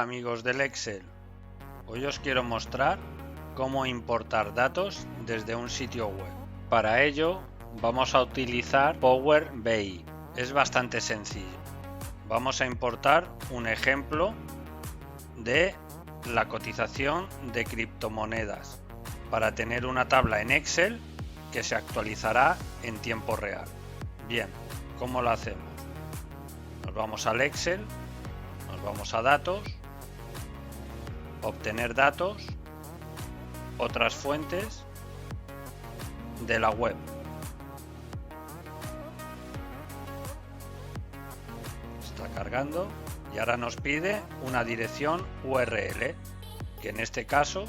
Hola amigos del Excel, hoy os quiero mostrar cómo importar datos desde un sitio web. Para ello vamos a utilizar Power BI, es bastante sencillo. Vamos a importar un ejemplo de la cotización de criptomonedas para tener una tabla en Excel que se actualizará en tiempo real. Bien, ¿cómo lo hacemos? Nos vamos al Excel, nos vamos a datos, obtener datos, otras fuentes de la web. Está cargando y ahora nos pide una dirección URL, que en este caso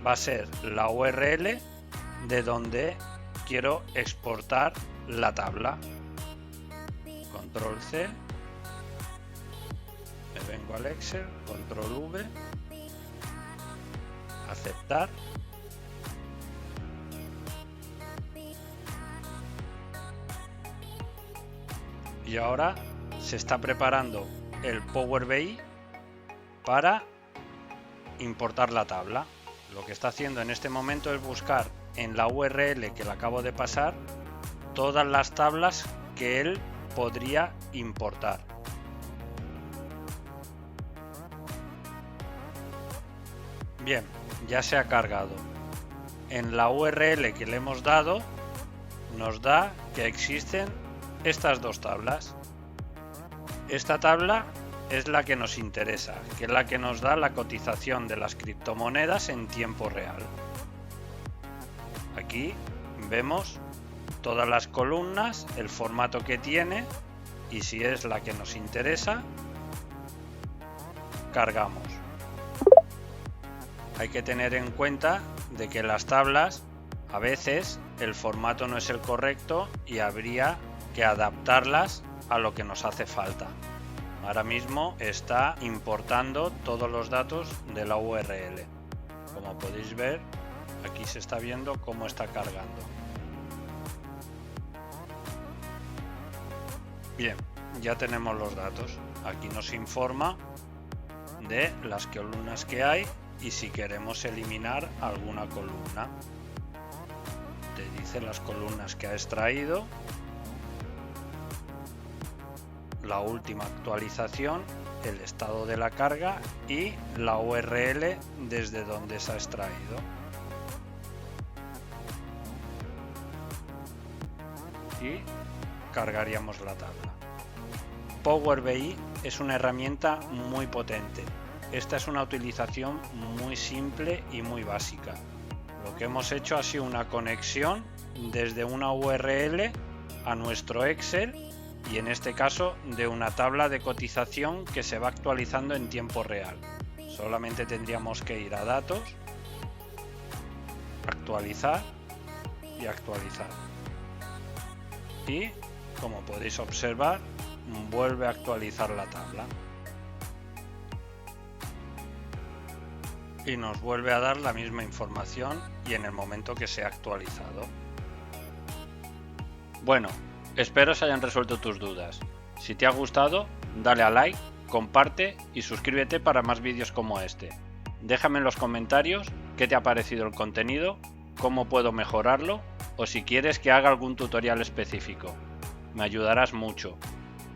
va a ser la URL de donde quiero exportar la tabla. Control C, me vengo al Excel, Control V, aceptar. Y ahora se está preparando el Power BI para importar la tabla. Lo que está haciendo en este momento es buscar en la URL que le acabo de pasar todas las tablas que él podría importar. Bien, ya se ha cargado. En la URL que le hemos dado nos da que existen estas dos tablas. Esta tabla es la que nos interesa, que es la que nos da la cotización de las criptomonedas en tiempo real. Aquí vemos todas las columnas, el formato que tiene, y si es la que nos interesa, cargamos. Hay que tener en cuenta de que las tablas a veces el formato no es el correcto y habría que adaptarlas a lo que nos hace falta. Ahora mismo está importando todos los datos de la URL. Como podéis ver, aquí se está viendo cómo está cargando. Bien, ya tenemos los datos. Aquí nos informa de las columnas que hay y si queremos eliminar alguna columna. Te dice las columnas que ha extraído, la última actualización, el estado de la carga y la URL desde donde se ha extraído. Y cargaríamos la tabla. Power BI es una herramienta muy potente. Esta es una utilización muy simple y muy básica. Lo que hemos hecho ha sido una conexión desde una URL a nuestro Excel y en este caso de una tabla de cotización que se va actualizando en tiempo real. Solamente tendríamos que ir a datos, actualizar y actualizar. Y como podéis observar, vuelve a actualizar la tabla. Y nos vuelve a dar la misma información y en el momento que se ha actualizado. Bueno, espero se hayan resuelto tus dudas. Si te ha gustado, dale a like, comparte y suscríbete para más vídeos como este. Déjame en los comentarios qué te ha parecido el contenido, cómo puedo mejorarlo o si quieres que haga algún tutorial específico. Me ayudarás mucho.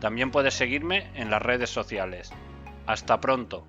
También puedes seguirme en las redes sociales. Hasta pronto.